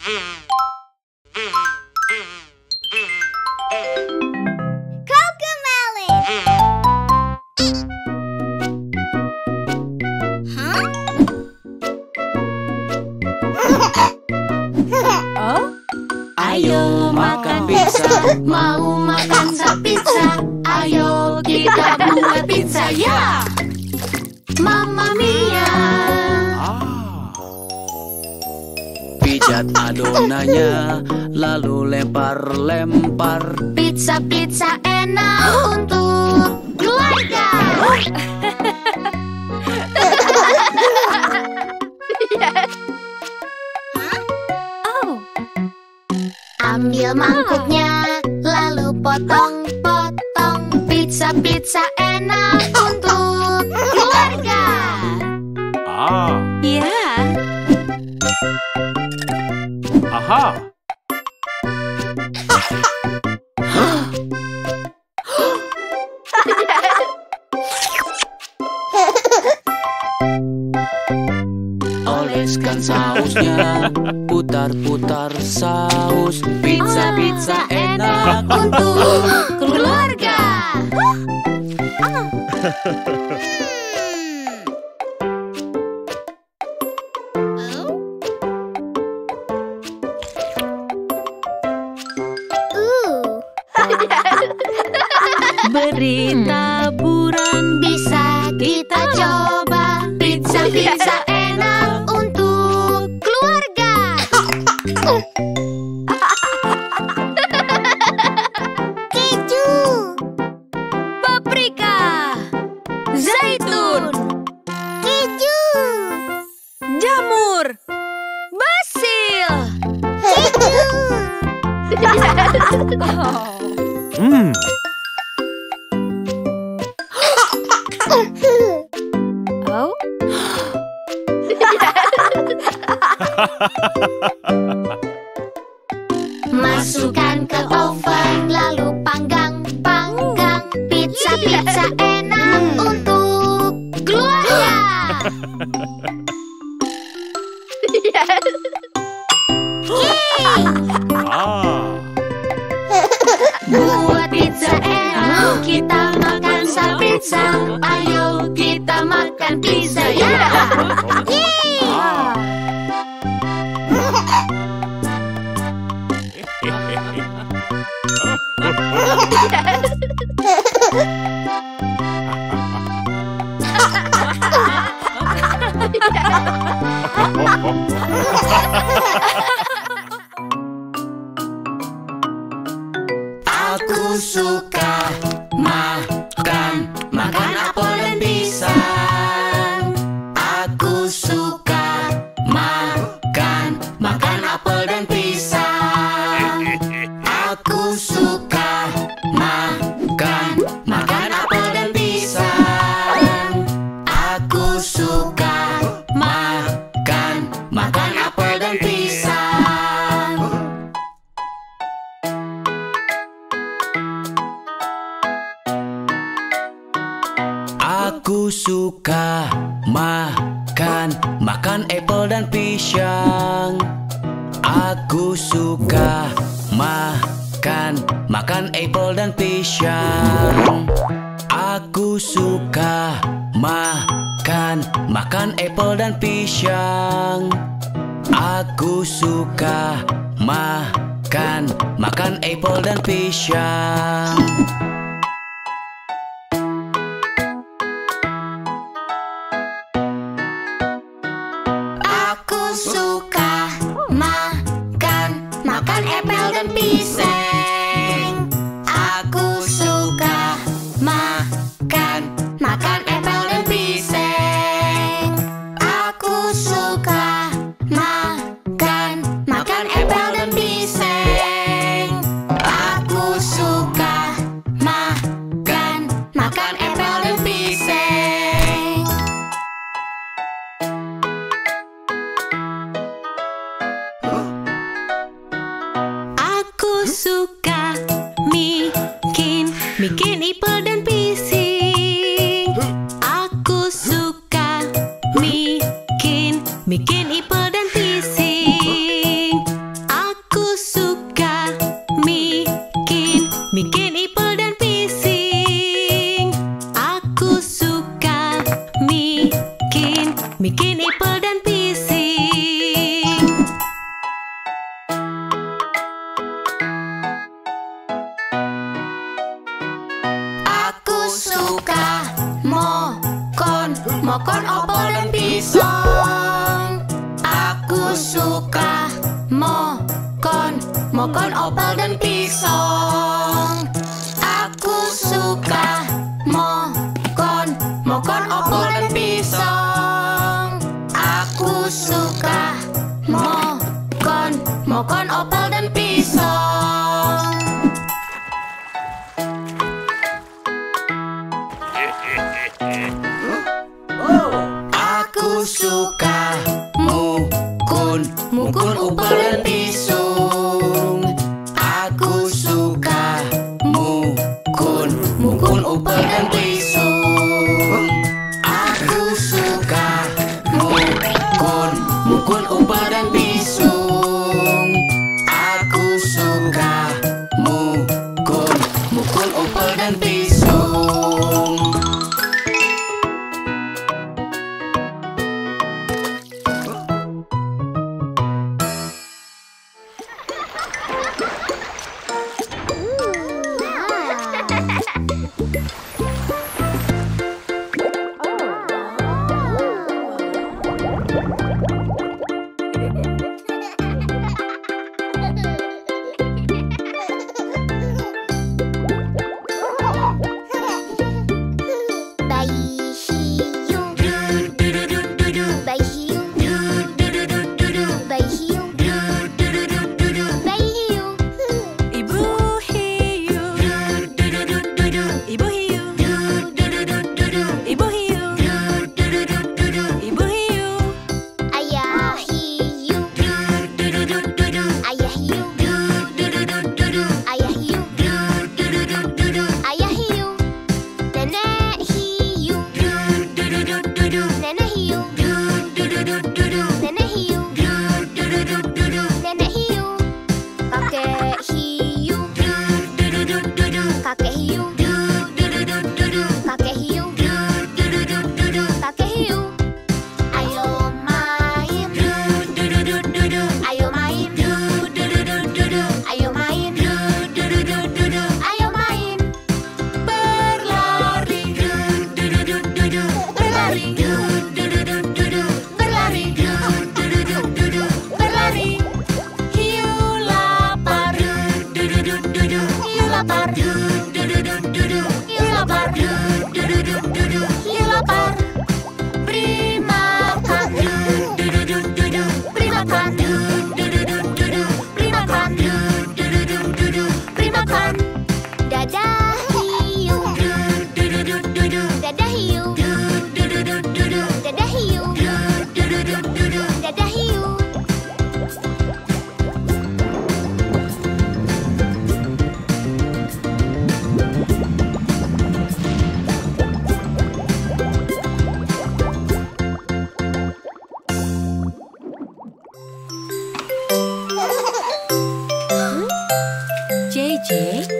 Ayo makan pizza, mau makan pizza. Ayo kita buat pizza ya. Mamma mia. Pijat adonannya, lalu lempar-lempar. Pizza enak untuk keluarga. Ambil mangkuknya, lalu potong-potong. Pizza enak untuk keluarga. Ya. Aha. Oleskan sausnya, putar-putar saus. Pizza enak Untuk keluarga. Beri taburan, Bisa kita coba. Pizza enak untuk keluarga. Keju, paprika, zaitun, keju, jamur, basil. Oh, Masukkan ke oven, lalu panggang. Pizza enak untuk keluarga. Buat pizza enak, kita makan pizza. Ayo kita makan pizza ya. Aku suka makan apel dan pisang. Aku suka makan apel dan pisang. Aku suka makan apel dan pisang. Aku suka makan apel dan pisang. Aku suka makan apel dan pisang. Aku suka makan apel dan pisang. Aku suka makan apel dan pisang. Aku suka makan apel dan pisang. Aku suka makan apel dan pisang. Aku suka makan apel dan pisang. Aku suka makan apel dan pisang. Aku suka makan apel dan pisang. aku suka bikin ipel dan pisang. Aku suka bikin ipel dan pisang. mokon, opel, dan pisang. Aku suka mokon, mokon, opel, dan pisang. Aku suka mokon, mokon, opel, dan pisang. Aku suka mokon, mokon, opel, dan pisang. Aku suka mukun, mukun, upel, dan pisung. Aku suka mukun, mukun, upel, dan pisung. Aku suka mukun, mukun, upel, dan pisung. Aku suka mukun, mukun, upel, dan pisung.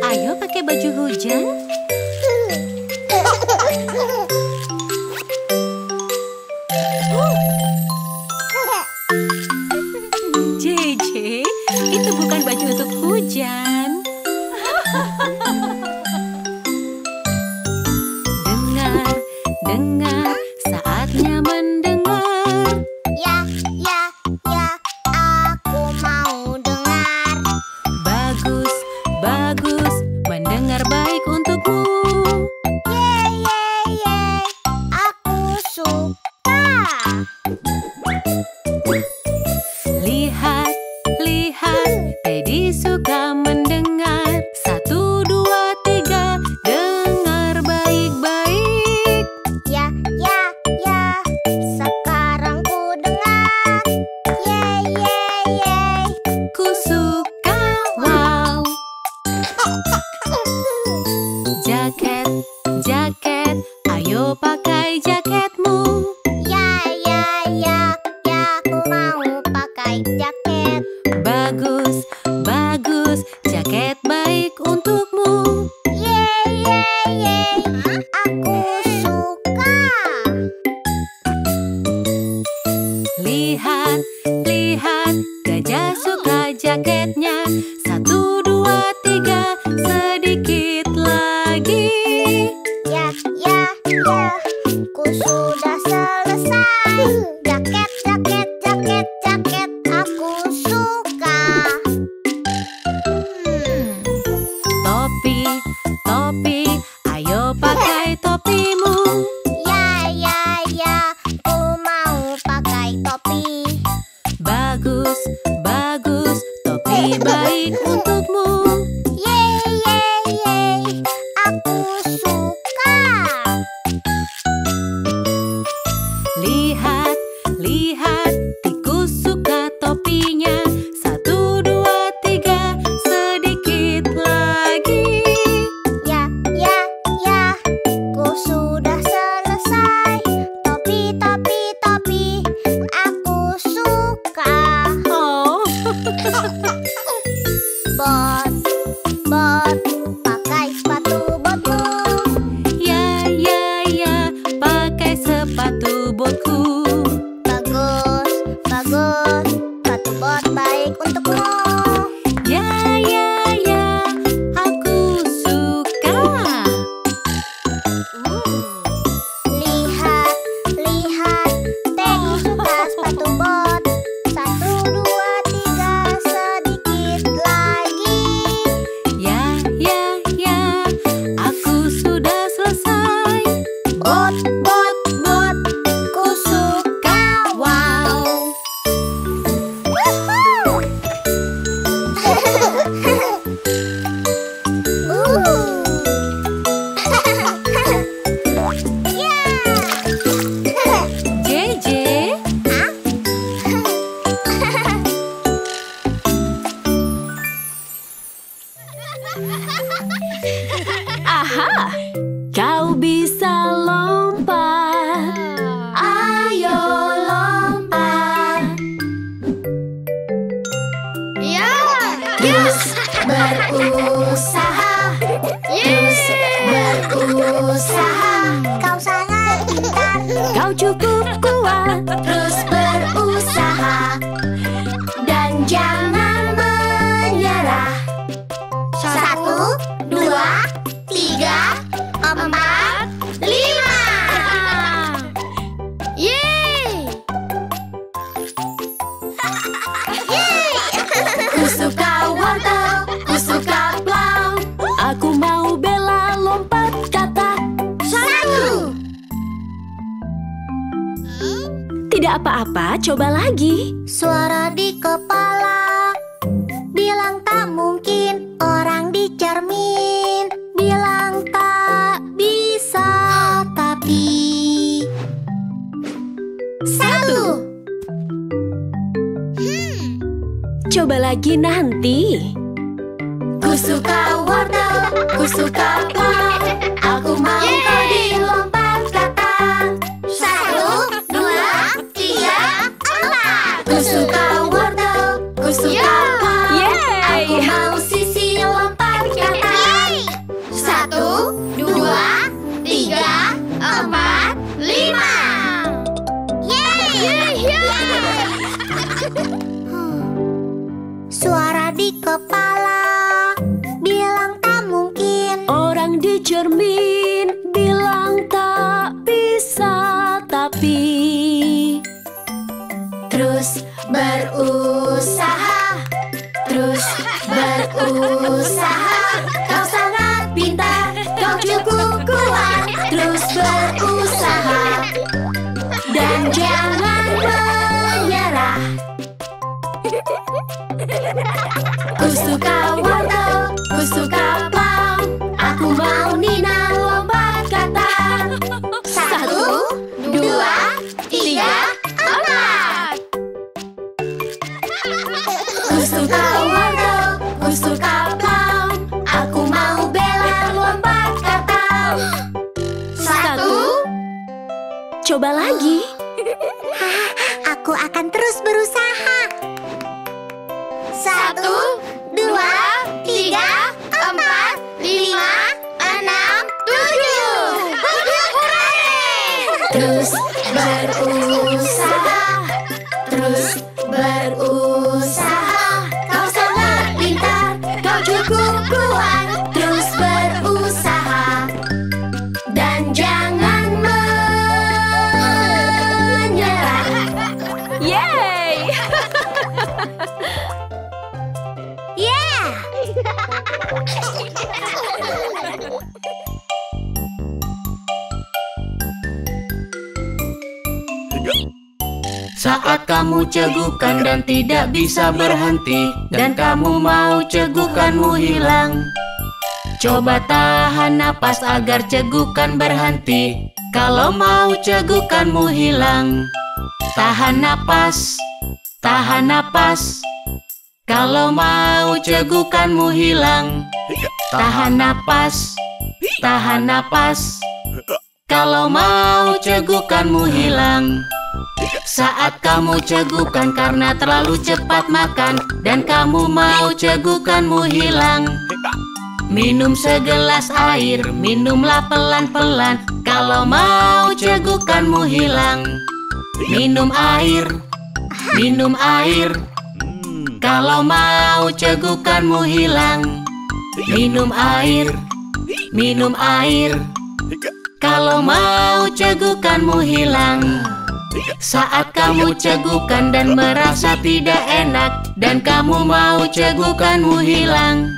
Ayo pakai baju hujan. JJ, itu bukan baju untuk hujan. Dengar, dengar, saatnya mendengar. Ya, aku mau dengar. Bagus, bagus, mendengar baik untukmu. Aku suka. Lihat, lihat, Teddy suka mendengar. 1, 2, 3, dengar baik-baik. Ya, sekarang ku dengar. Ku suka, wow. Jaket, jaket, ayo pakai jaketmu. Ya, aku mau pakai jaket. Bagus, bagus, jaket baik untukmu. Aku suka. Lihat, lihat, gajah suka jaketnya. 1, 2, 3, sedikit lagi. Ya, ku sudah selesai. baik untukmu. Ya, aku suka. Lihat, Teddy suka sepatu bot. 1, 2, 3, sedikit lagi. Ya, aku sudah selesai. Bot, ku suka. Wow. JJ, aha, kau bisa lompat. Ayo lompat. Terus berusaha. Kau sangat pintar. Kau cukup kuat. Terus berusaha dan jangan menyerah. 1, 2, 3, 4, 5. Ku suka wortel, ku suka plau. Aku mau bela lompat kata. 1. Tidak apa-apa, coba lagi. Suara di kepala bilang tak mungkin. Orang di cermin bilang tak bisa, tapi 1. Coba lagi nanti. Ku suka wortel, ku suka plau. Aku mau kau dilompat kata. 1, 2, 3, 4. Ku suka wortel, ku suka plau. Aku mau sisi lompat kata. 1, 2, 3, 4, 5. Suara di kepala bilang tak mungkin. Orang di cermin bilang tak bisa, tapi Terus berusaha. Kau sangat pintar. Kau cukup kuat. Terus berusaha dan jangan menyerah. Ku suka wortel, ku suka plau. Aku mau Nina lompat kata. 1, 2, 3, 4. Ku suka wortel, ku suka plau. Aku mau bela lompat kata. 1. coba lagi. Aku akan terus berusaha. 1, 2, 3, 4, 5, 6, 7. Terus berusaha. Kau sangat pintar. Kau cukup kuat. Terus berusaha dan jangan menyerah. Yeay! Saat kamu cegukan dan tidak bisa berhenti, dan kamu mau cegukanmu hilang, coba tahan napas agar cegukan berhenti. Kalau mau cegukanmu hilang, tahan napas. Kalau mau cegukanmu hilang, tahan napas. Kalau mau cegukanmu hilang. Saat kamu cegukan karena terlalu cepat makan, dan kamu mau cegukanmu hilang, minum segelas air, minumlah pelan-pelan. Kalau mau cegukanmu hilang, minum air. Kalau mau cegukanmu hilang, minum air, minum air. Kalau mau cegukanmu hilang, saat kamu cegukan dan merasa tidak enak, dan kamu mau cegukanmu hilang,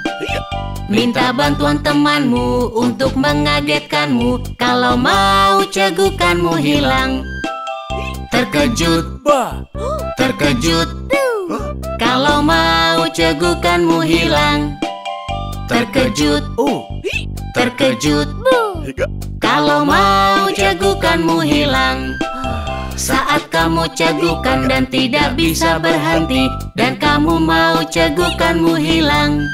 minta bantuan temanmu untuk mengagetkanmu. Kalau mau cegukanmu hilang, terkejut, terkejut. Kalau mau cegukanmu hilang, terkejut, terkejut. Kalau mau cegukanmu hilang, saat kamu cegukan dan tidak bisa berhenti, dan kamu mau cegukanmu hilang,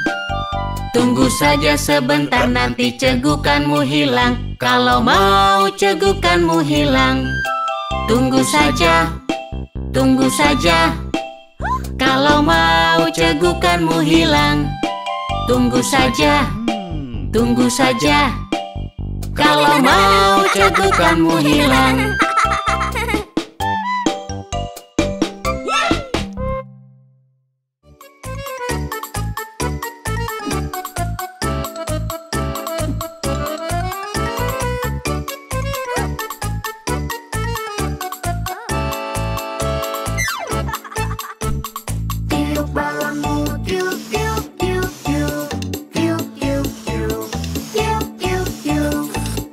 tunggu saja sebentar, nanti cegukanmu hilang. Kalau mau cegukanmu hilang, tunggu saja, tunggu saja. Kalau mau cegukanmu hilang, tunggu saja, tunggu saja. Kalau mau cegukanmu hilang. Tiup balonmu, tiup, tiup, tiup, tiup. Tiup, tiup, tiup. Tiup, tiup, tiup.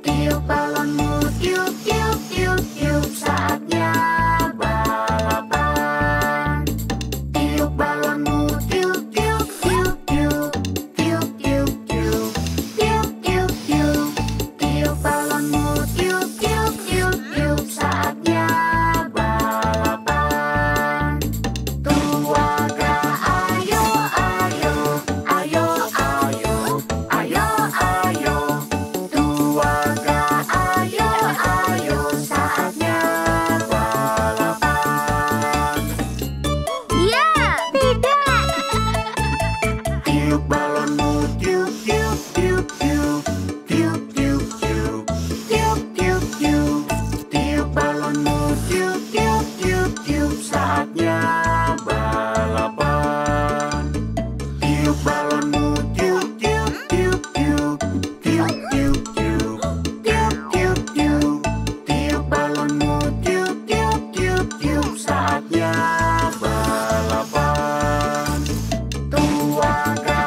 Tiup balonmu, tiup, tiup, tiup, tiup. Saatnya balapan. Tiup balonmu, tiup, tiup, tiup, tiup. Tiup, tiup, tiup. Tiup, tiup, tiup. Tiup balonmu, tiup, tiup, tiup, tiup. Saatnya balapan. Tuaga, ayo, ayo, ayo, ayo, ayo, ayo. Tuaga, ayo, ayo, saatnya balapan. Ya, tidak. Tiup balonmu, tiup, tiup, tiup, tiup. Tiup, tiup, tiup. Tiup, tiup, tiup. Tiup balonmu, tiup, tiup, tiup, tiup. Saatnya balapan. Tiup balonmu, tiup, tiup, tiup, tiup. Tiup, tiup, tiup. Tiup, tiup, tiup. Tiup balonmu, tiup, tiup, tiup, tiup. Saatnya balapan. Tuaga,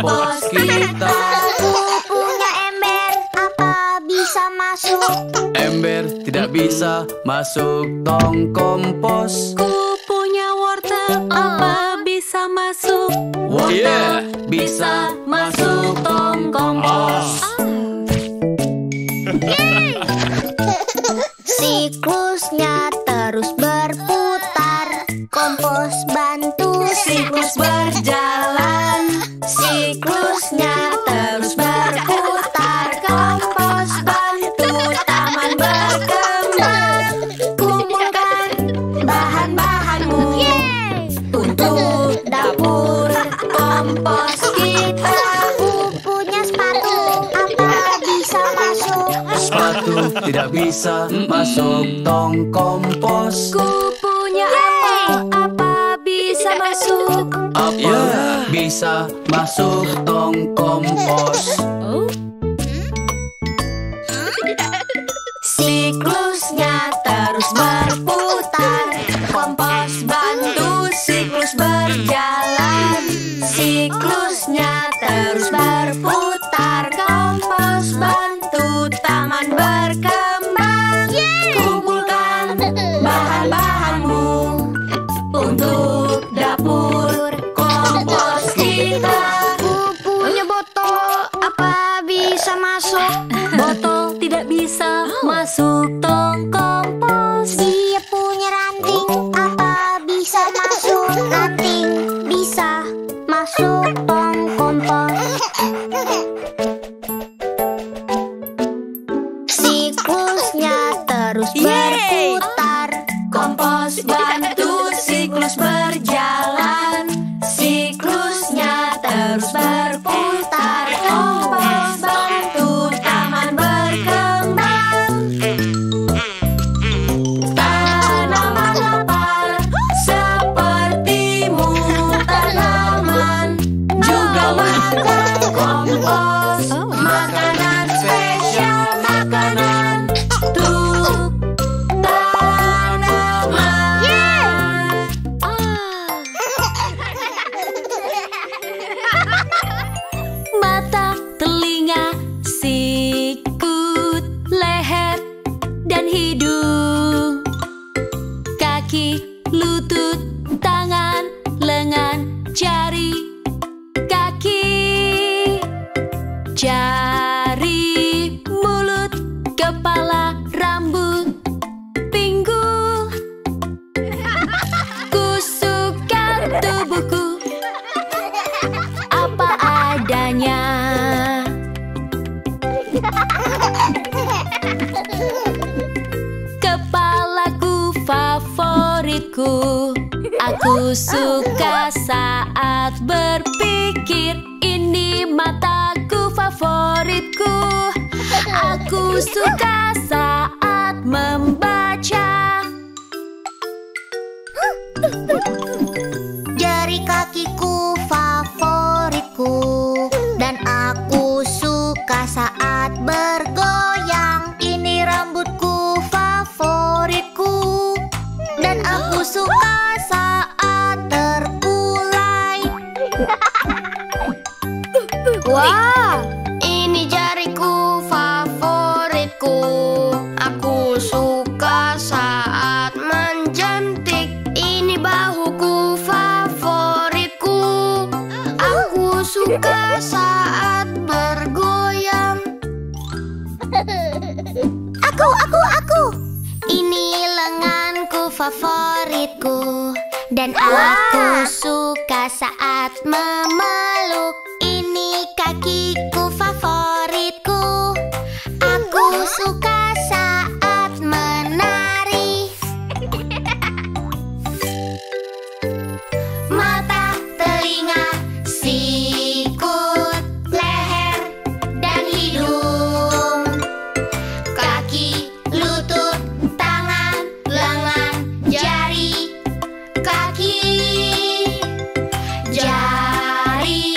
kompos kita. Aku punya ember, apa bisa masuk? Ember tidak bisa masuk tong kompos. Ku punya wortel, apa bisa masuk? Wortel bisa masuk tong kompos. Siklusnya terus berputar, kompos bantu siklus berjalan. Siklusnya terus berputar, kompos bantu taman berkembang. Kumpulkan bahan-bahanmu untuk dapur kompos kita. Aku punya sepatu, apa bisa masuk? Sepatu tidak bisa masuk tong kompos. Ku punya apel, apa bisa masuk? Apa bisa masuk tong kompos? Siklusnya terus berputar, kompos bantu siklus berjalan. Siklusnya terus berputar, kompos bantu taman berkembang. Kumpulkan bahan-bahanmu untuk dapur kompos kita. Aku punya botol, apa bisa masuk? Botol tidak bisa masuk tong kompos. Dia punya ranting, apa bisa masuk? Ranting bisa masuk tong kompos. Siklusnya terus berputar, kompos bantu siklus berjalan. Siklusnya terus berputar, kompos bantu taman berkembang. Tanaman lapar sepertimu, tanaman juga makan kompos. Makanan spesial, makanan untuk tanaman. Mata, telinga, sikut, leher, dan hidung. Kaki, lutut, tangan, lengan, jari, kaki, jari, mulut, kepala, rambut, pinggul. Ku suka tubuhku apa adanya. Kepalaku favoritku. Aku suka saat berpikir. Ini mataku favoritku. Aku suka saat membaca. Jari kakiku favoritku, dan aku suka saat bergoyang. Ini rambutku favoritku, dan aku suka saat terkulai. Wah, ini jariku favoritku. Aku suka saat menjentik. Ini bahuku favoritku. Aku suka saat bergoyang. Aku. Ini lenganku favoritku, dan aku suka saat memeluk. Ini kakiku favoritku. Aku suka saat menari. Mata, telinga, sikut, leher, dan hidung. Kaki, lutut, tangan, lengan, jari, kaki, jari,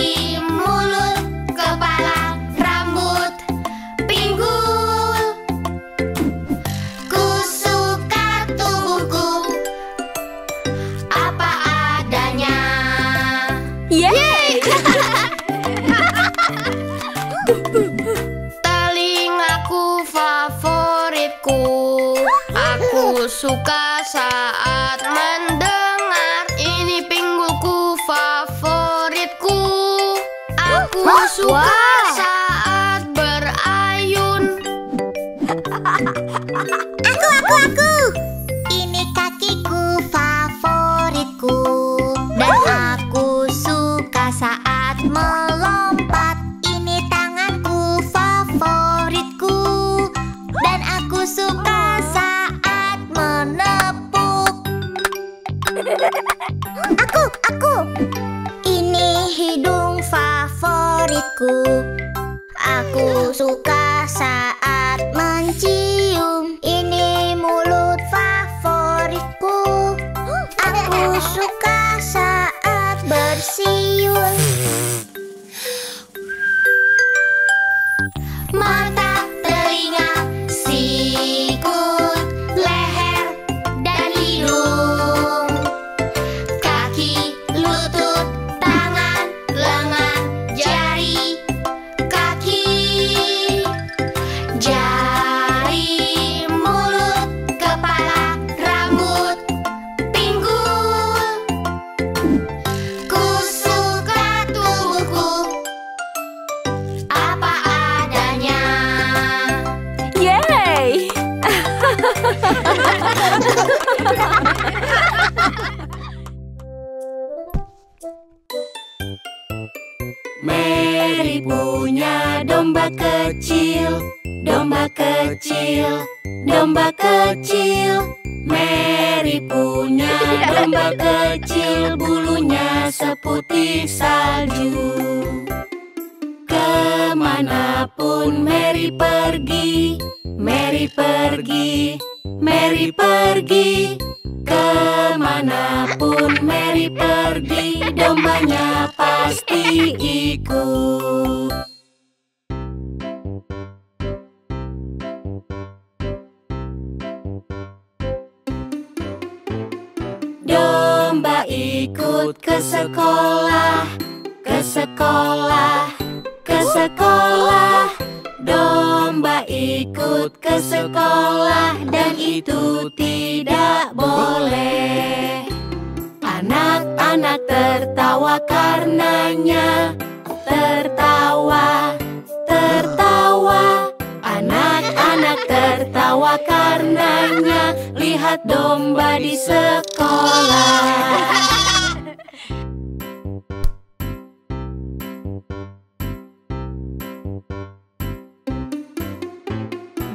Aku suka saat mendengar ini pinggulku favoritku. Aku suka saat berayun. Aku. Ini kakiku favoritku. Dan aku suka saat melompat. Ini tanganku favoritku. Dan aku suka saat menepuk. Aku. Ini hidung favoritku. Aku suka saat mencium. Ini mulut favoritku. Aku suka saat bersiul. Mata, telinga, sikut, leher, dan hidung. Kaki, lutut, tangan, lengan, jari, kaki, jari, mulut, kepala, rambut, pinggul. Ku suka tubuhku apa adanya. Yeay! Mary punya domba kecil, domba kecil, domba kecil. Mary punya domba kecil, bulunya seputih salju. Kemanapun Mary pergi, Mary pergi, Mary pergi. Kemanapun Mary pergi, dombanya pasti ikut. Domba ikut ke sekolah, ke sekolah, ke sekolah. Domba ikut ke sekolah dan itu tidak boleh. Anak-anak tertawa karenanya, tertawa, tertawa. Anak-anak tertawa karenanya, lihat domba di sekolah.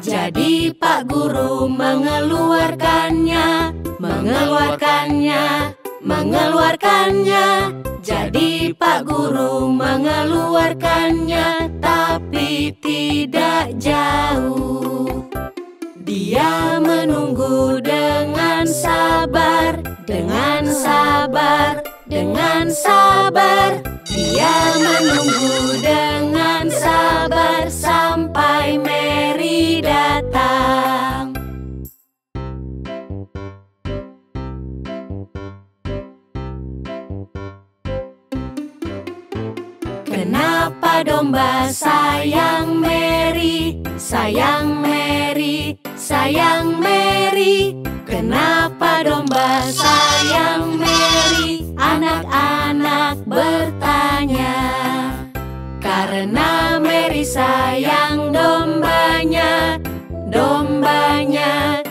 Jadi Pak Guru mengeluarkannya, mengeluarkannya, mengeluarkannya. Jadi Pak Guru mengeluarkannya, tapi tidak jauh. Dia menunggu dengan sabar, dengan sabar, dengan sabar. Dia menunggu dengan sabar sampai Mary datang. Kenapa domba sayang Mary, sayang Mary, sayang Mary? Kenapa domba sayang Mary? Anak-anak bertanya. Karena Mary sayang dombanya, dombanya,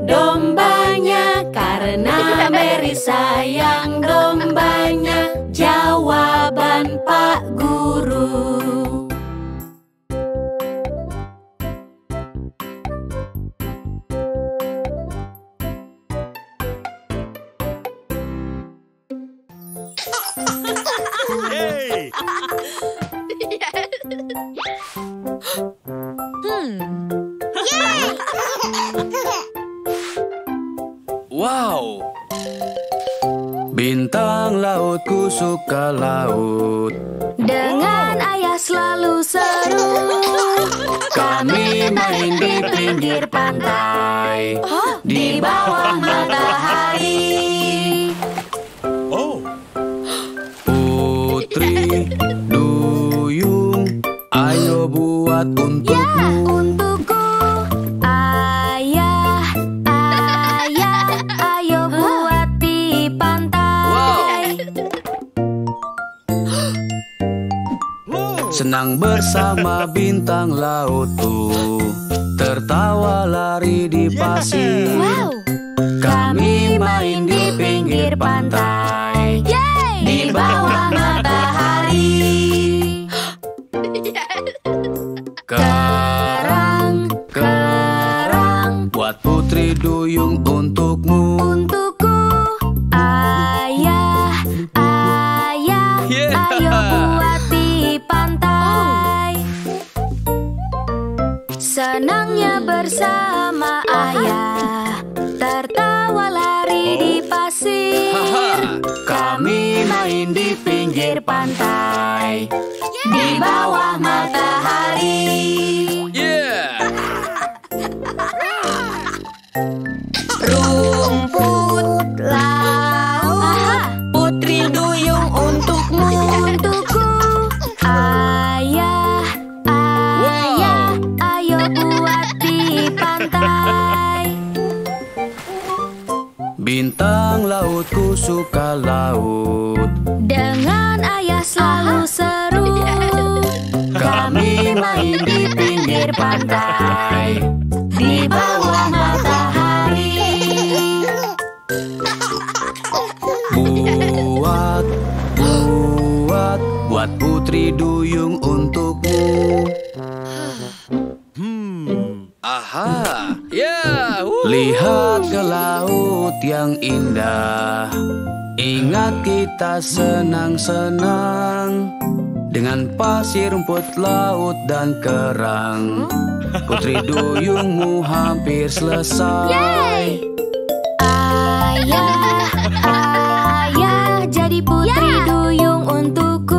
dombanya. Karena Mary sayang dombanya. Jawaban Pak Guru. Wow. Bintang lautku suka laut. Dengan ayah selalu seru. Kami main di pinggir pantai, di bawah matahari. Putri duyung, ayo buat untukku. Untukku, ayah, ayah. Senang bersama bintang lautku, tertawa lari di pasir. Kami main di pinggir pantai, di bawah matahari. Kerang, kerang, buat putri duyung untukmu. Untukku, ayah, ayah, ayo buat di pantai. Senangnya bersama ayah, tertawa lari di pasir. Kami main di pinggir pantai, Di bawah matahari. Rumput laut, putri duyung untukmu. Untukku, ayah, ayah, ayo buat di pantai. Bintang lautku suka laut. Dengan ayah selalu seru. Kami main di pinggir pantai, Di bawah matahari. buat, buat putri duyung untukmu. Aha, ya. Lihat ke laut yang indah. Ingat kita senang-senang dengan pasir, rumput laut dan kerang. Putri duyungmu hampir selesai. Ayah, ayah, jadi putri duyung untukku.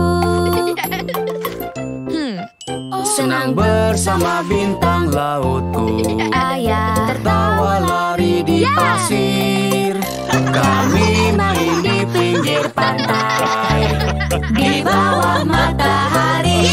Senang bersama bintang lautku, Ayah, tertawa lari di pasir. Kami main di pinggir pantai, di bawah matahari.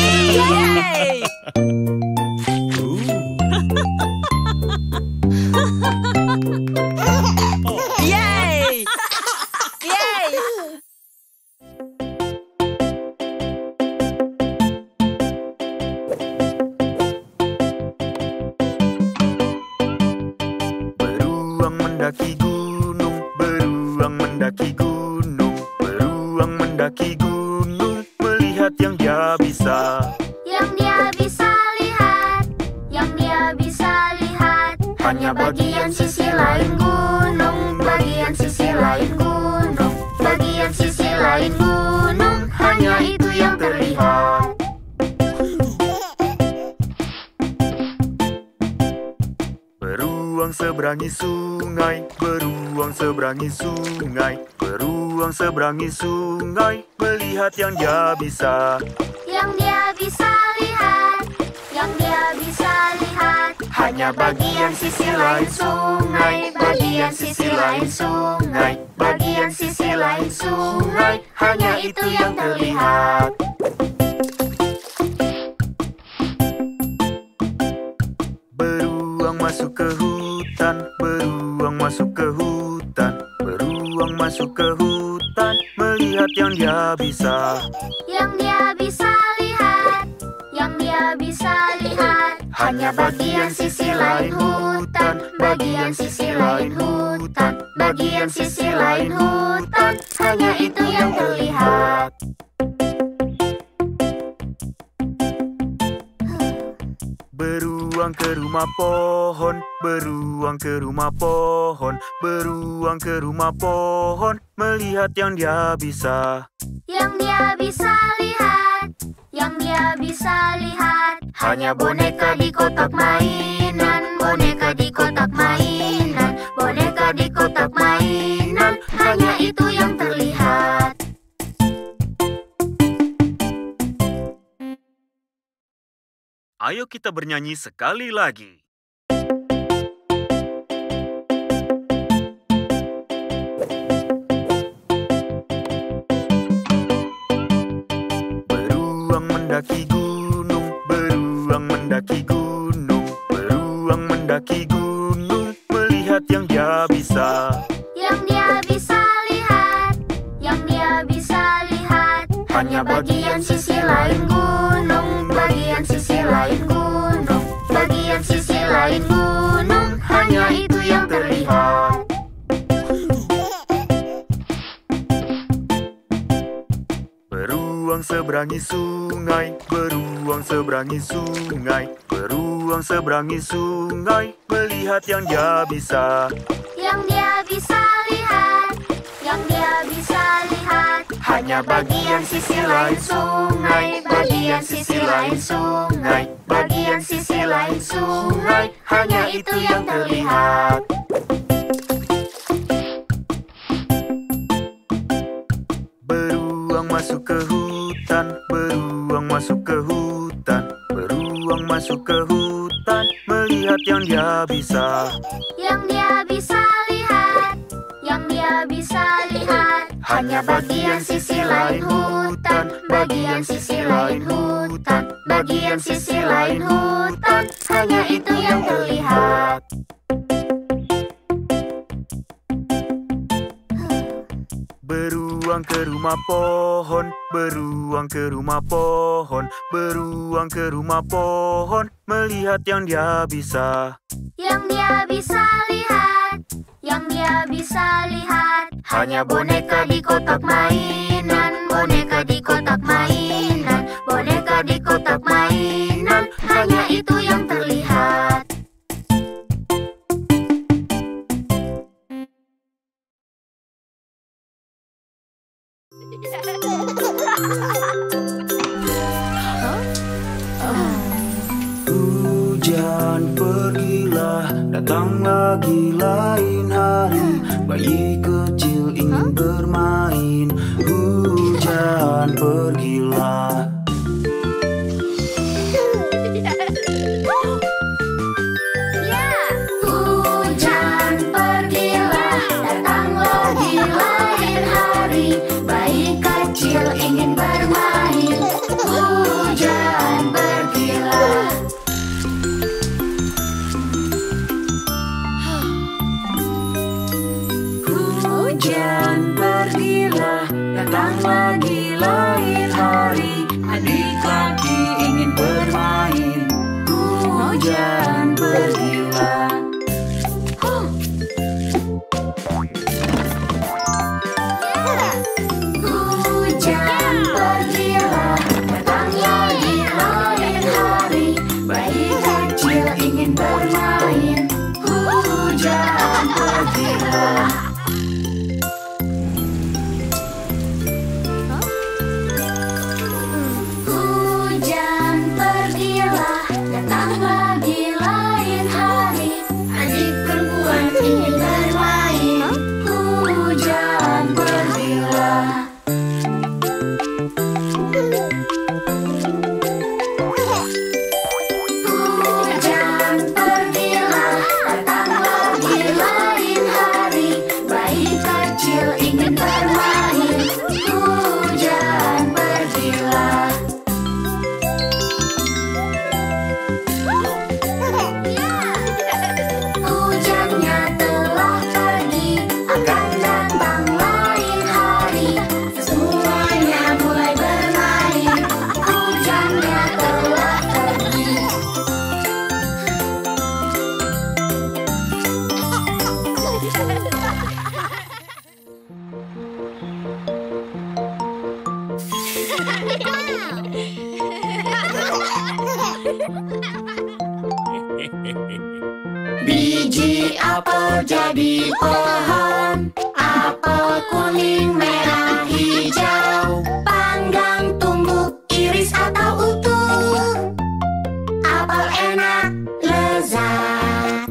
Beruang mendaki gunung, beruang mendaki gunung, beruang mendaki gunung, melihat yang dia bisa. Yang dia bisa lihat, yang dia bisa lihat, hanya bagian sisi lain gunung, bagian sisi lain gunung, bagian sisi lain gunung, hanya itu yang terlihat. Beruang seberangi sungai, beruang seberangi sungai, beruang seberangi sungai, melihat yang dia bisa. Yang dia bisa lihat, yang dia bisa lihat, hanya bagian sisi lain sungai, bagian sisi lain sungai, bagian sisi lain sungai, hanya itu yang terlihat. Beruang masuk ke hutan, beruang masuk ke hutan, beruang masuk ke hutan, melihat yang dia bisa. Yang dia bisa lihat, yang dia bisa lihat, hanya bagian sisi lain hutan, bagian sisi lain hutan, bagian sisi lain hutan, hanya itu yang terlihat. Beruang ke rumah pohon, beruang ke rumah pohon, beruang ke rumah pohon, melihat yang dia bisa. Yang dia bisa lihat, yang dia bisa lihat, hanya boneka di kotak mainan, boneka di kotak mainan, boneka di kotak mainan, hanya itu yang terlihat. Ayo kita bernyanyi sekali lagi. Beruang mendaki gunung, beruang mendaki gunung, beruang mendaki gunung, melihat yang dia bisa. Yang dia bisa lihat, yang dia bisa lihat, hanya bagian sisi lain gunung, seberangi sungai, beruang seberangi sungai, beruang seberangi sungai, melihat yang dia bisa. Yang dia bisa lihat, yang dia bisa lihat, Hanya bagian sisi lain sungai, bagian sisi lain sungai, bagian sisi lain sungai, hanya itu yang terlihat. Beruang masuk ke hutan, beruang masuk ke hutan, beruang masuk ke hutan, melihat yang dia bisa. yang dia bisa lihat, yang dia bisa lihat, Hanya bagian sisi lain hutan, bagian sisi lain hutan, bagian sisi lain hutan, hanya itu yang terlihat. Beruang ke rumah pohon, beruang ke rumah pohon, beruang ke rumah pohon, melihat yang dia bisa. yang dia bisa lihat, yang dia bisa lihat, Hanya boneka di kotak mainan, boneka di kotak mainan, boneka di kotak mainan, hanya itu yang terlihat. Hujan pergilah, datang lagi lain hari, bayi kecil ingin bermain. Hujan pergilah. Hujan pergilah, datang lagi lain hari, bayi kecil ingin bermain. Hujan pergilah. Hujan pergilah, datang lagi lain hari, adik lagi ingin bermain. Hujan pergilah. Hujan pergilah, datang lagi lain hari, bayi kecil ingin bermain. Hujan pergilah. Hujan pergilah, datang lagi lain hari, adik perempuan ingin bermain. Hujan pergilah. Hujan pergilah, datang lagi lain hari, bayi kecil ingin bermain. Hujan pergilah. Hujannya telah pergi, akan datang lain hari, semuanya mulai bermain. Hujannya telah pergi. Biji apel jadi pohon, apel kuning, merah, hijau, panggang, tumbuk, iris atau utuh. Apel enak, lezat.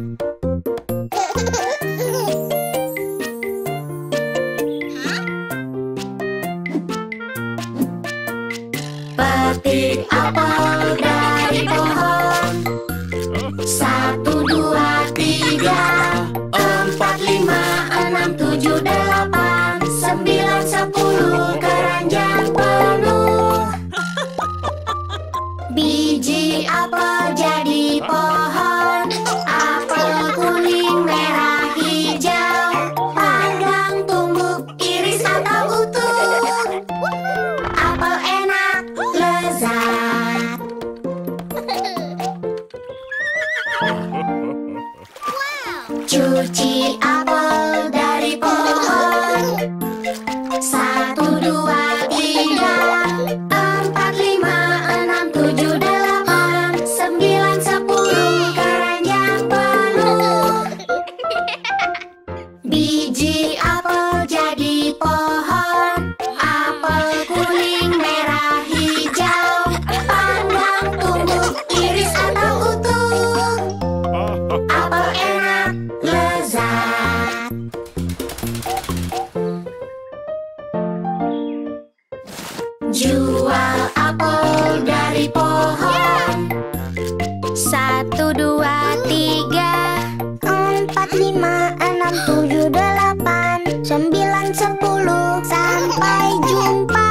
Petik apel dari pohon. 1, 2, 3, 4, 5, 6, 7, 8, 9, 10, keranjang penuh. Biji apel jadi pohon, apel kuning, merah, hijau, panggang, tumbuk, iris atau utuh. Apel enak, lezat. Cuci apel dari pohon. 1, 2, 3, 4, Biji apel jadi pohon, apel kuning, merah, hijau, panggang, tumbuh, iris atau utuh. Apel enak, lezat. Jual apel dari pohon. 1, 2, 3, 4, 5, 6, 7, 8, 9, 10. Sampai jumpa.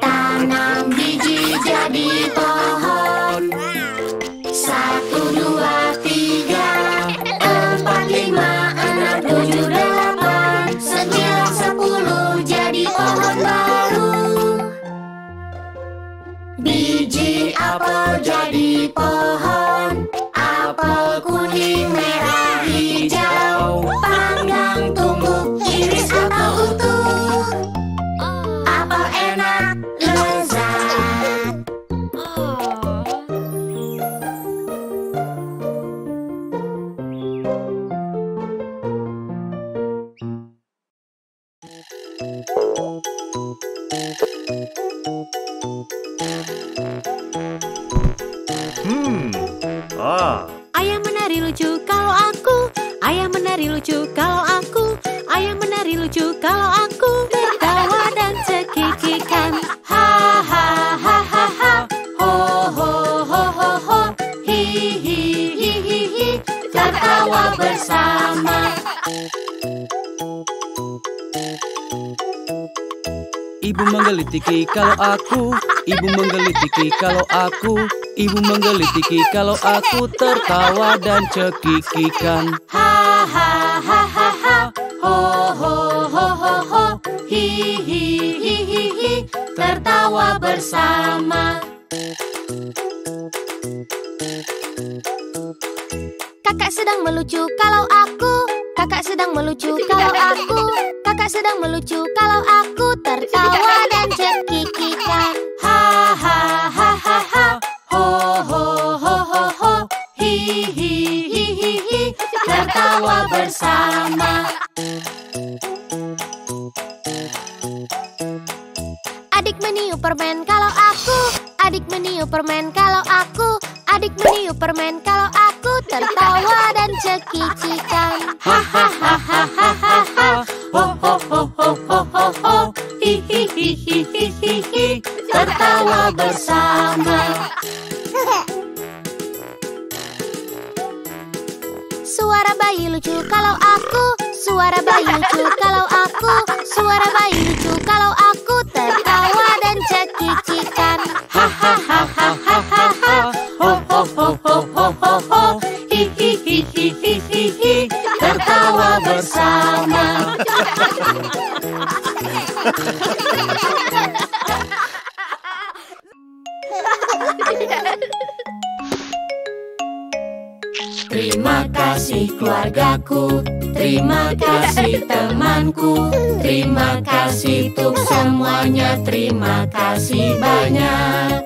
Tanam biji jadi pohon. 1, 2, 3, 4, 5, 6, 7, 8, 9, 10. Jadi pohon baru. Biji apel jadi pohon, apel kuning, merah, hijau, panggang, tumbuh, iris atau utuh. Apel enak, lezat. ayam menari lucu kalau aku, ayam menari lucu kalau aku, ayam menari lucu kalau aku tertawa dan cekikikan. Ha ha ha ha ha, ho ho ho ho ho, hi hi hi hi hi, tertawa bersama. Ibu menggelitiki kalau aku, ibu menggelitiki kalau aku, ibu menggelitiki kalau aku tertawa dan cekikikan. Ha ha ha ha ha, ho ho ho ho ho, hi hi hi hi hi, tertawa bersama. Kakak sedang melucu kalau aku, kakak sedang melucu kalau aku, kakak sedang melucu kalau aku tertawa dan cekikikan. Ha ha ha ha ha, ho ho ho ho ho, hi hi hi hi hi, tertawa bersama. Adik meniup permen kalau aku, adik meniup permen kalau aku, adik meniup permen kalau aku tertawa dan cekikikan. Ha ha ha ha ha ha ha, ho ho ho ho ho ho ho, hi hi hi hi hi hi hi, tertawa bersama. Suara bayi lucu kalau aku, suara bayi lucu kalau aku, suara bayi lucu kalau aku tertawa dan cekikikan. Ha ha ha ha ha ha ha, ho ho ho ho ho ho ho, hi hi hi hi hi hi hi, tertawa bersama. Terima kasih keluargaku, terima kasih temanku, terima kasih untuk semuanya, terima kasih banyak.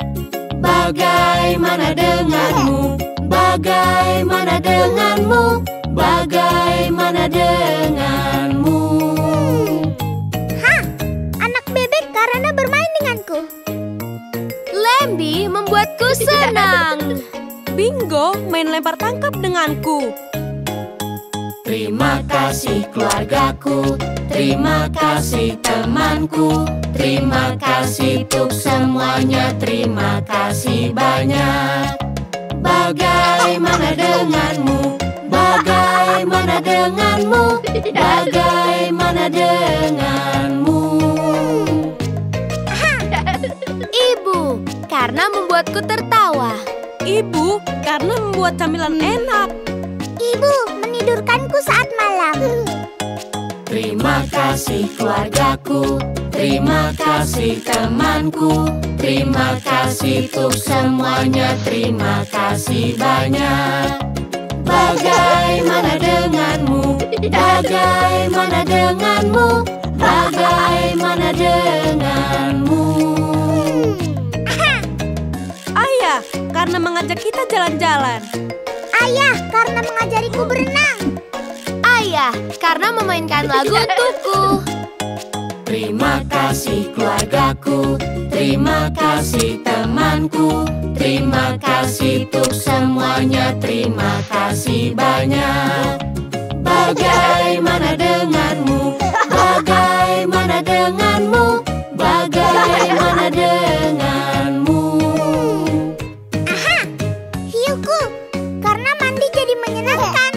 Bagaimana denganmu? Bagaimana denganmu? Bagaimana denganmu? Hah, anak bebek karena bermain denganku. Lembi membuatku senang. Bingo main lempar tangkap denganku. Terima kasih keluargaku, terima kasih temanku, terima kasih untuk semuanya, terima kasih banyak. Bagaimana denganmu? Bagaimana denganmu? Bagaimana denganmu? Ibu, karena membuatku tertawa. Ibu, karena membuat camilan enak. Ibu menidurkanku saat malam. Terima kasih keluargaku, terima kasih temanku, terima kasih untuk semuanya, terima kasih banyak. Bagaimana denganmu? Bagaimana denganmu? Bagaimana denganmu? Ayah, Ayah, karena mengajak kita jalan-jalan. Ayah, karena mengajariku berenang. Ayah, karena memainkan lagu untukku. Terima kasih keluargaku, terima kasih temanku, terima kasih untuk semuanya, terima kasih banyak. Bagaimana denganmu? Bagaimana denganmu? Bagaimana denganmu? Aha, hiuku, karena mandi jadi menyenangkan.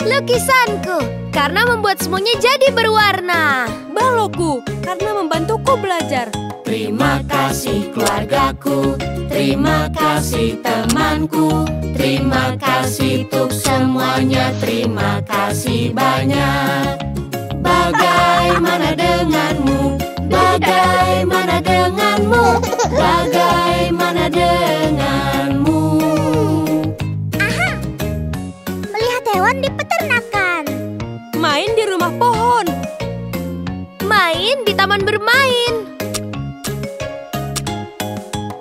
Lukisanku, karena membuat semuanya jadi berwarna. Balokku, karena membantuku belajar. Terima kasih keluargaku, terima kasih temanku, terima kasih untuk semuanya, terima kasih banyak. Bagaimana denganmu? Bagaimana denganmu? Bagaimana denganmu? Aha, melihat hewan di peternakan. Main di rumah pohon. Main di taman bermain.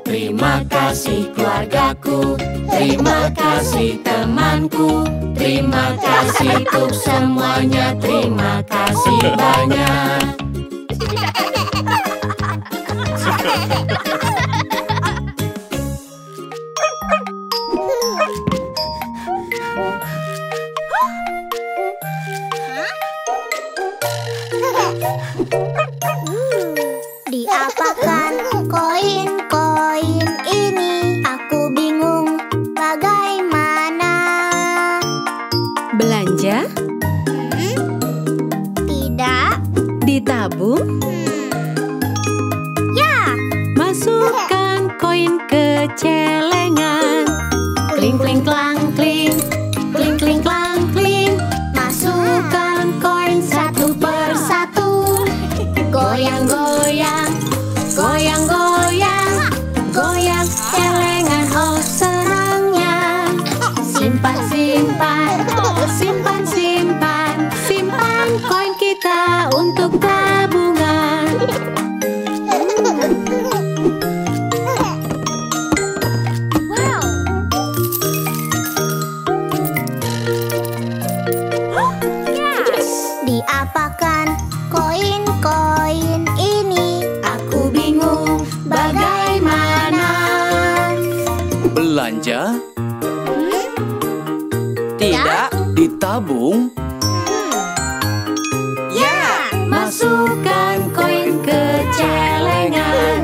Terima kasih keluargaku, terima kasih temanku, terima kasih untuk semuanya, terima kasih banyak. Diapakan koin-koin ini? Aku bingung bagaimana. Belanja, Tidak. ditabung, Ya, masukkan koin ke celengan. Kling kling klang kling, kling kling klang kling. masukkan koin satu persatu. Goyang-goyang, goyang-goyang, goyang celengan, oh senangnya. Simpan-simpan, simpan-simpan, simpan koin kita untuk tabungan. Wow. Diapakan koin-koin ini? Aku bingung bagaimana. Belanja? Tidak ditabung. Ya, Masukkan koin ke celengan.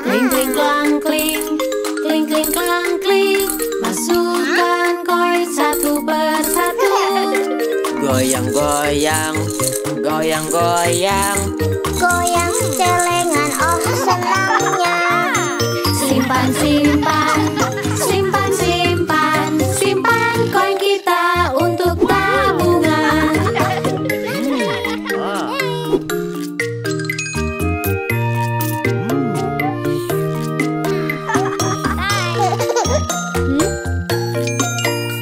Kling kling klang kling, kling kling klang kling. Masukkan koin satu persatu. Goyang-goyang, goyang-goyang. goyang celengan, oh senangnya. Simpan-simpan, simpan-simpan, simpan koin kita untuk tabungan.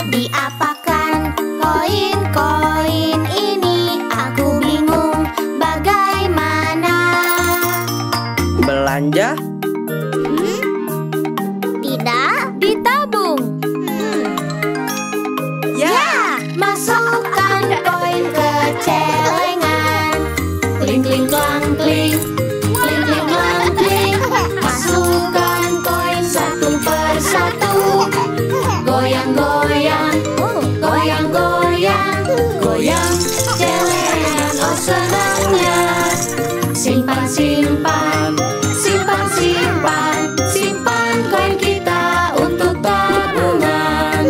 Diapakan koin-koin ini? Aku bingung bagaimana. Belanja? Tidak. Ditabung. Ya, Masukkan koin ke celengan. Kling kling klang kling, kling kling klang kling. Masukkan koin satu persatu. Goyang-goyang, goyang-goyang, goyang celengan, oh senangnya. Simpan-simpan, simpan-simpan, simpan koin kita untuk tabungan.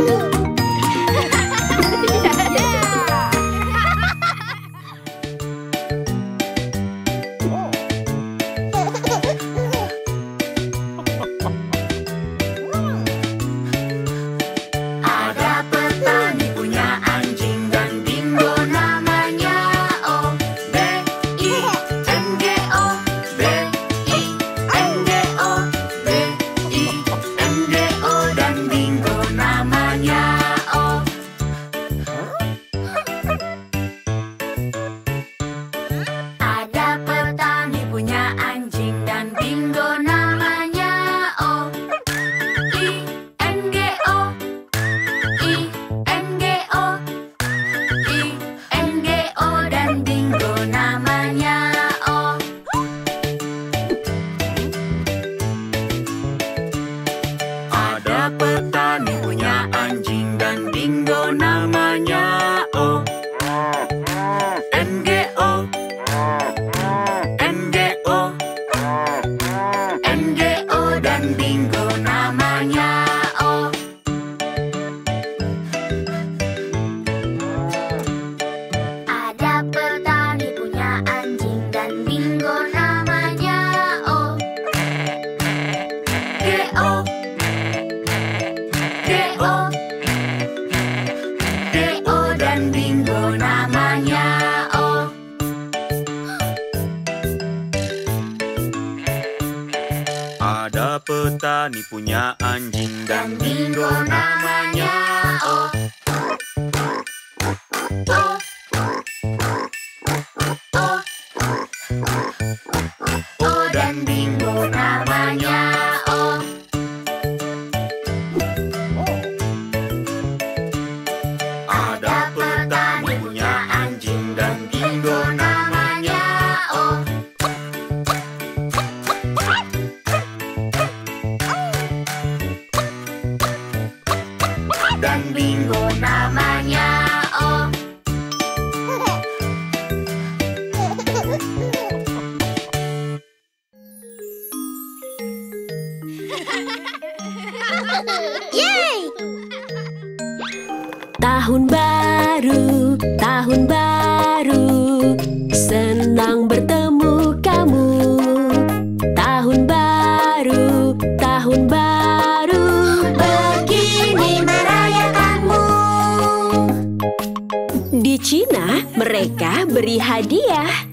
Ada petani punya anjing dan dingo namanya O. NGO, NGO, NGO dan dingo namanya O. Ada petani punya anjing dan dingo namanya O. GO, GO, GO dan dingo namanya O. Ada petani punya anjing dan dingo namanya O. O, O, O dan dingo namanya O. Ada petani punya anjing dan dingo namanya O. Dan dingo namanya O. Yeay! Tahun baru, senang bertemu kamu. Tahun baru, Begini merayakanmu. di Cina mereka beri hadiah.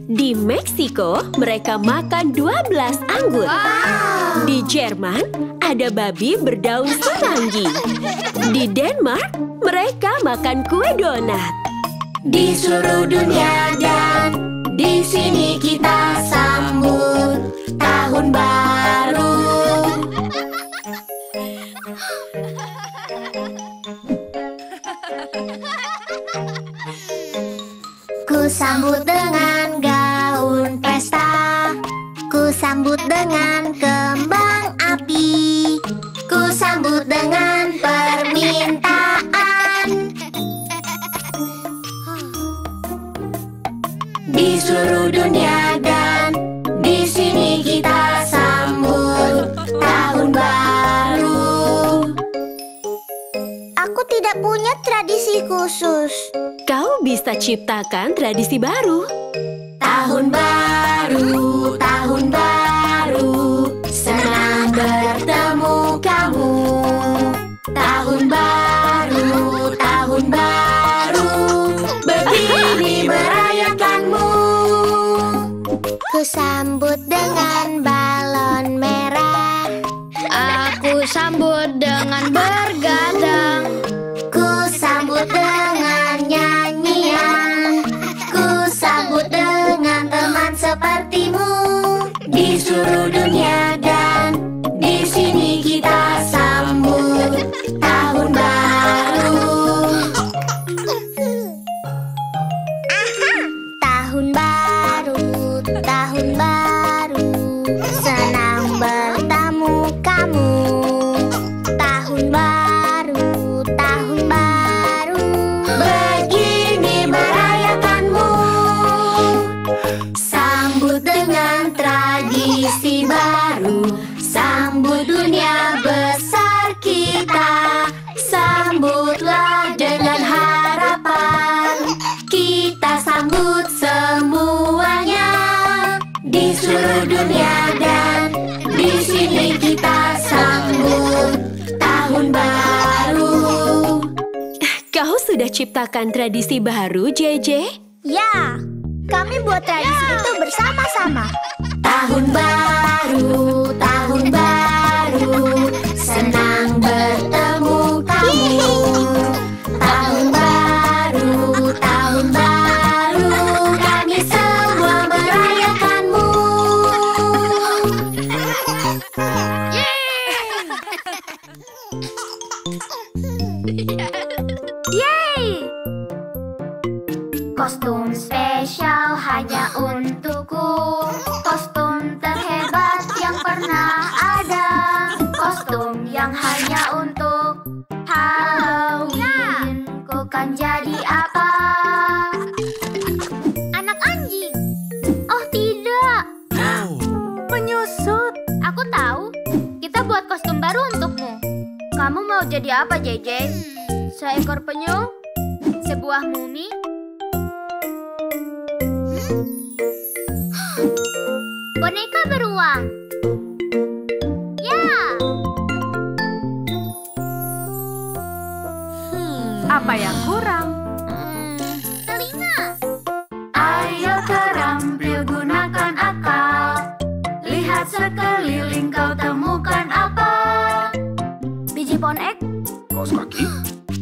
Di Meksiko mereka makan 12 anggur. Di Jerman ada babi berdaun semanggi. Di Denmark mereka makan kue donat. Di seluruh dunia dan di sini kita sambut tahun baru. Ku sambut dengan gaun pesta, ku sambut dengan kembang api, ku sambut dengan permintaan. Di seluruh dunia dan di sini kita sambut tahun baru. Aku tidak punya tradisi khusus. Kau bisa ciptakan tradisi baru. Tahun baru, senang bertemu kamu. Tahun baru, begini merayakanmu. Ku sambut dengan balon merah, Aku sambut dengan bergadang. ku sambut dengan nyanyian, ku sambut dengan teman sepertimu. Di seluruh dunia dan di sini kita sambut tahun baru. Tahun baru, senang bertemu kamu. Tahun baru, begini merayakanmu. Sambut dengan tradisi baru, sambut dunia besar kita. Sambutlah dengan harapan, kita sambut semuanya. Di seluruh dunia dan di sini kita sambut tahun baru. Kau sudah ciptakan tradisi baru, JJ? Ya, kami buat tradisi itu bersama-sama. Tahun baru, senang bertemu kamu. Tahun baru, kami semua merayakanmu. Yeay! Kostum spesial hanya untukku, kostum terhebat yang pernah ada, kostum yang hanya untuk Halloween. Kau kan jadi apa? Anak anjing. Oh tidak. Penyusut. Aku tahu. Kita buat kostum baru untukmu. Kamu mau jadi apa, JJ? Seekor penyu? Sebuah mumi? Boneka beruang. Ya. Apa yang kurang? Telinga. Ayo terampil, gunakan akal. Lihat sekeliling, kau temukan apa? Biji pohon ek. Kaos kaki?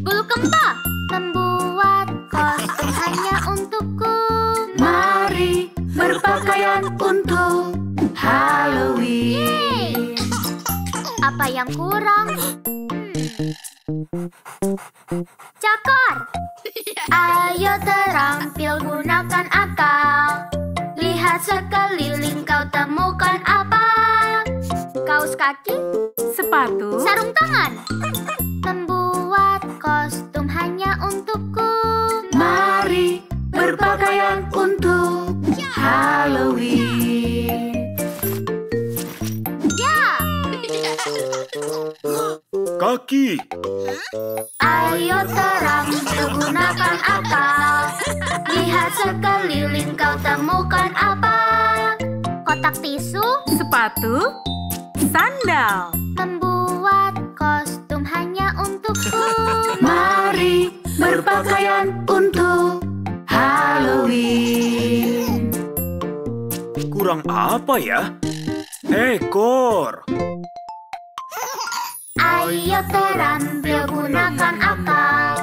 Bulu kempa. Membuat kostum hanya untukku. Mari berpakaian untuk Halloween. Apa yang kurang? Cakar. Ayo terampil, gunakan akal. Lihat sekeliling, kau temukan apa? Kaos kaki. Sepatu. Sarung tangan. Membuat kostum hanya untukku. Mari berpakaian untuk Halloween. Ya. Kaki. Ayo terampil, gunakan akal. Lihat sekeliling, kau temukan apa? Kotak tisu. Sepatu. Sandal. Membuat kostum hanya untukku. Mari berpakaian untuk Halloween. Kurang apa ya? Ekor. Ayo terampil, gunakan akal.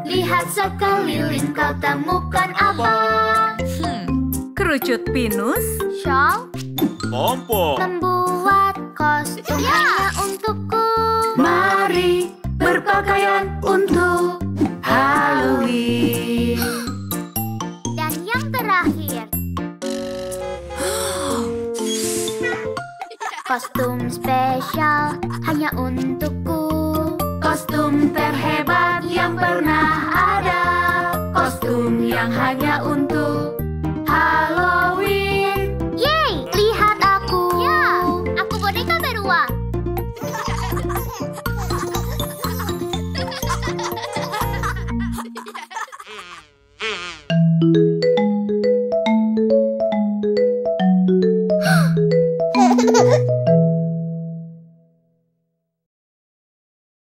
Lihat sekeliling, kau temukan apa? Kerucut pinus. Shawl. Pompom. Membuat kostum hanya untukku. Mari berpakaian untuk Halloween. Dan yang terakhir, kostum spesial hanya untukku. Kostum terhebat yang pernah ada. Kostum yang hanya